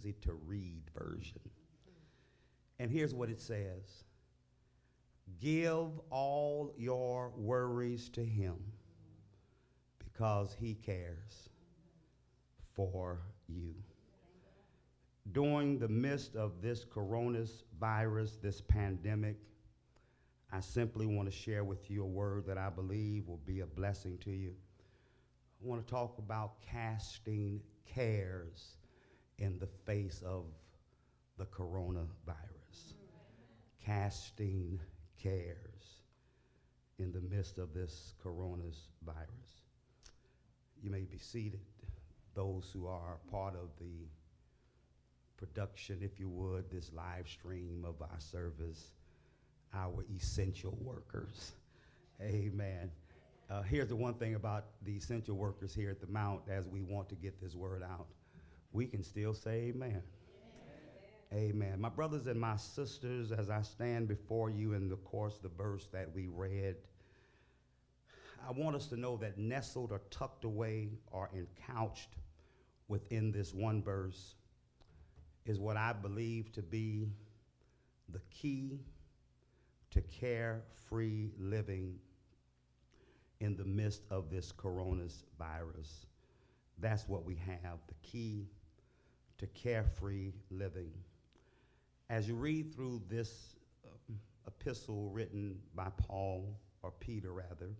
easy to read version. And here's what it says. Give all your worries to him because he cares for you. During the midst of this coronavirus, this pandemic, I simply want to share with you a word that I believe will be a blessing to you. I want to talk about casting cares in the face of the coronavirus. Casting cares in the midst of this coronavirus. You may be seated, those who are part of the production, if you would, this live stream of our service, our essential workers. Amen. Here's the one thing about the essential workers here at the Mount as we want to get this word out. We can still say amen. Amen. My brothers and my sisters, as I stand before you in the course of the verse that we read, I want us to know that nestled or tucked away or encouched within this one verse is what I believe to be the key to carefree living in the midst of this coronavirus. That's what we have, the key to carefree living. As you read through this epistle written by Paul, or Peter rather,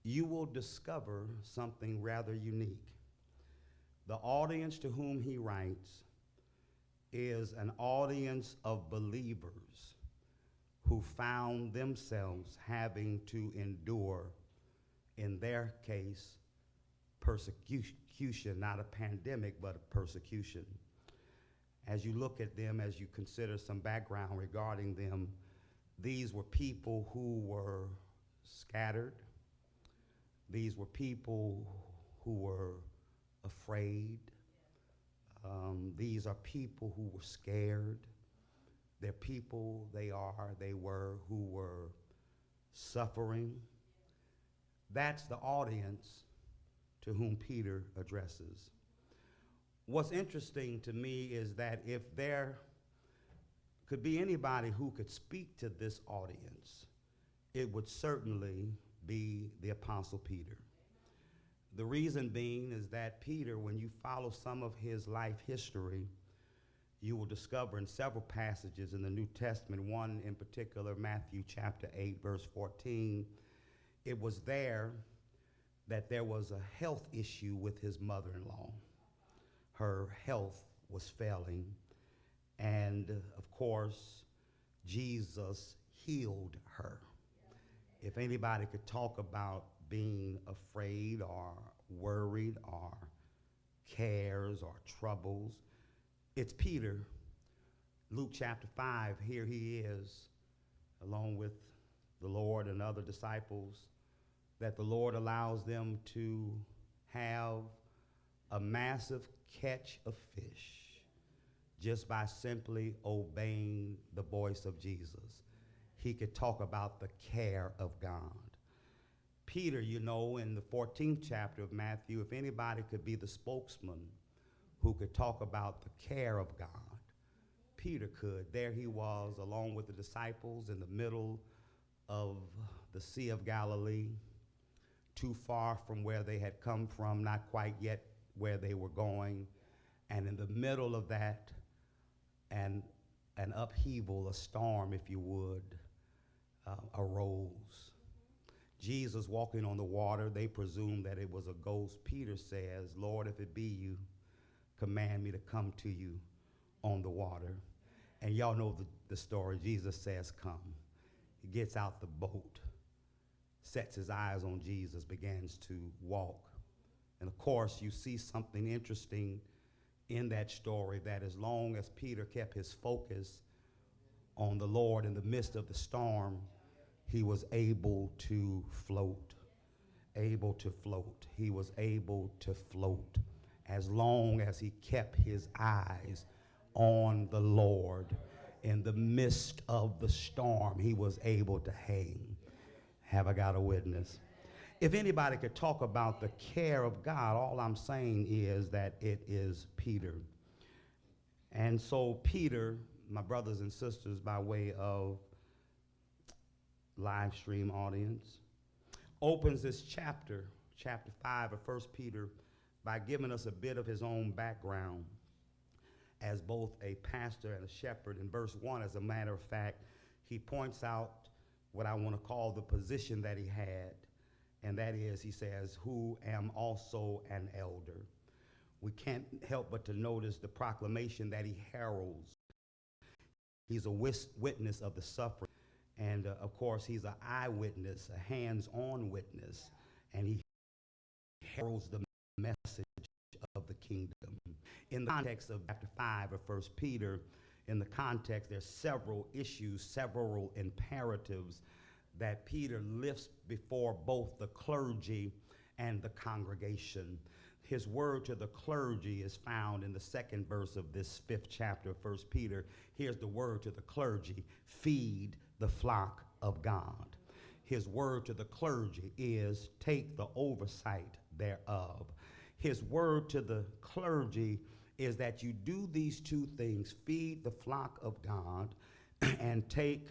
you will discover something rather unique. The audience to whom he writes is an audience of believers who found themselves having to endure, in their case, persecution, not a pandemic, but a persecution. As you look at them, as you consider some background regarding them, these were people who were scattered. These were people who were afraid. These are people who were scared. They're people, they were, who were suffering. That's the audience to whom Peter addresses. What's interesting to me is that if there could be anybody who could speak to this audience, it would certainly be the Apostle Peter. The reason being is that Peter, when you follow some of his life history, you will discover in several passages in the New Testament, one in particular, Matthew chapter 8, verse 14, it was there that there was a health issue with his mother-in-law. Her health was failing, and of course, Jesus healed her. If anybody could talk about being afraid or worried or cares or troubles, it's Peter. Luke chapter 5, here he is, along with the Lord and other disciples, that the Lord allows them to have a massive catch of fish just by simply obeying the voice of Jesus. He could talk about the care of God. Peter, you know, in the 14th chapter of Matthew, if anybody could be the spokesman who could talk about the care of God, Peter could. There he was, along with the disciples, in the middle of the Sea of Galilee, too far from where they had come from, not quite yet where they were going. And in the middle of that, an upheaval, a storm, if you would, arose. Jesus walking on the water, they presumed that it was a ghost. Peter says, Lord, if it be you, command me to come to you on the water. And y'all know the story. Jesus says, come. He gets out the boat, sets his eyes on Jesus, begins to walk. And of course, you see something interesting in that story, that as long as Peter kept his focus on the Lord in the midst of the storm, he was able to float, able to float. He was able to float as long as he kept his eyes on the Lord. In the midst of the storm, he was able to hang. Have I got a witness? If anybody could talk about the care of God, all I'm saying is that it is Peter. And so Peter, my brothers and sisters, by way of live stream audience, opens this chapter 5 of 1 Peter, by giving us a bit of his own background as both a pastor and a shepherd. In verse 1, as a matter of fact, he points out what I want to call the position that he had, and that is, he says, who am also an elder. We can't help but to notice the proclamation that he heralds. He's a witness of the suffering, and of course, he's an eyewitness, a hands-on witness, and he heralds the message of the kingdom. In the context of chapter 5 of 1 Peter, in the context, there's several issues, several imperatives that Peter lifts before both the clergy and the congregation. His word to the clergy is found in the second verse of this 5th chapter of 1 Peter. Here's the word to the clergy: feed the flock of God. His word to the clergy is take the oversight thereof. His word to the clergy is that you do these two things: feed the flock of God and take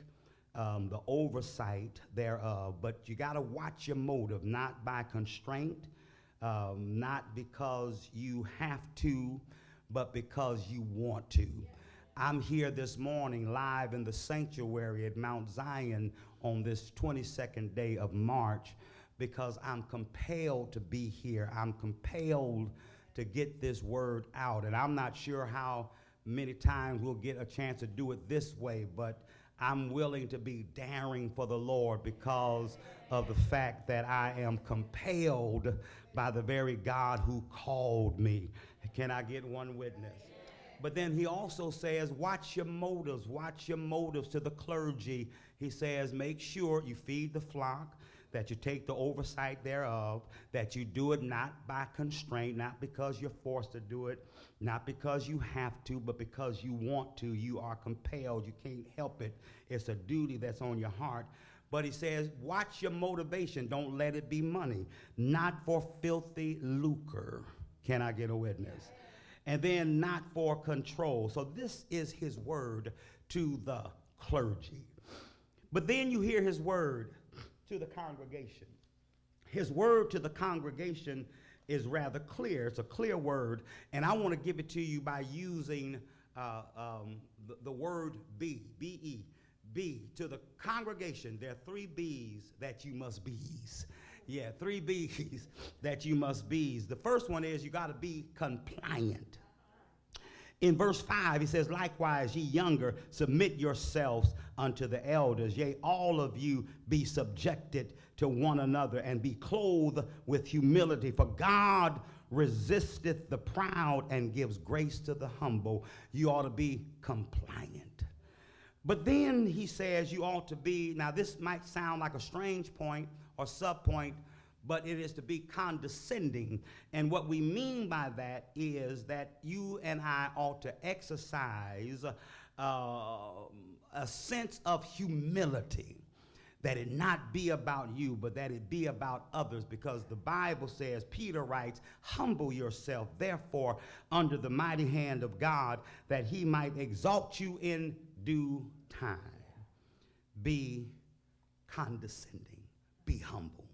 the oversight thereof. But you got to watch your motive, not by constraint, not because you have to, but because you want to. I'm here this morning live in the sanctuary at Mount Zion on this 22nd day of March because I'm compelled to be here. I'm compelled to get this word out. And I'm not sure how many times we'll get a chance to do it this way, but I'm willing to be daring for the Lord because of the fact that I am compelled by the very God who called me. Can I get one witness? But then he also says, watch your motives to the clergy. He says, make sure you feed the flock, that you take the oversight thereof, that you do it not by constraint, not because you're forced to do it, not because you have to, but because you want to. You are compelled. You can't help it. It's a duty that's on your heart. But he says, watch your motivation. Don't let it be money, not for filthy lucre. Can I get a witness? And then not for control. So this is his word to the clergy. But then you hear his word to the congregation. His word to the congregation is rather clear. It's a clear word, and I want to give it to you by using the word be, B-E, be. To the congregation, there are 3 B's that you must be's. Yeah, 3 B's that you must be's. The first one is you got to be compliant. In verse 5, he says, likewise, ye younger, submit yourselves unto the elders. Yea, all of you be subjected to one another and be clothed with humility. For God resisteth the proud and gives grace to the humble. You ought to be compliant. But then he says you ought to be, now this might sound like a strange point or sub-point, but it is to be condescending. And what we mean by that is that you and I ought to exercise a sense of humility, that it not be about you, but that it be about others, because the Bible says, Peter writes, humble yourself, therefore, under the mighty hand of God, that he might exalt you in due time. Be condescending, be humble.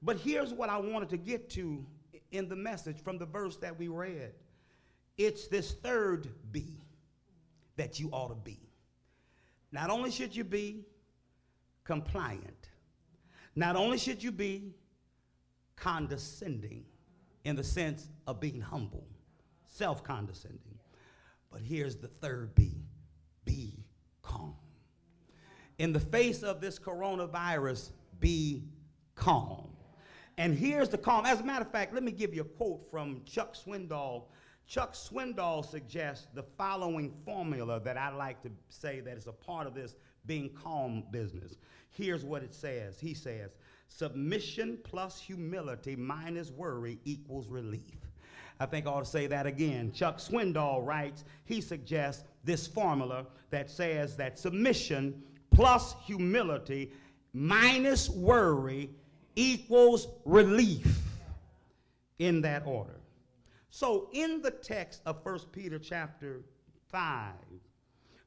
But here's what I wanted to get to in the message from the verse that we read. It's this third B that you ought to be. Not only should you be compliant, not only should you be condescending in the sense of being humble, self-condescending, but here's the third B, be calm. In the face of this coronavirus, be calm. And here's the calm. As a matter of fact, let me give you a quote from Chuck Swindoll. Chuck Swindoll suggests the following formula that I like to say that is a part of this being calm business. Here's what it says. He says, submission plus humility minus worry equals relief. I think I ought to say that again. Chuck Swindoll writes, he suggests this formula that says that submission plus humility minus worry equals relief, in that order. So in the text of 1 Peter chapter 5,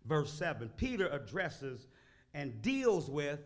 verse 7, Peter addresses and deals with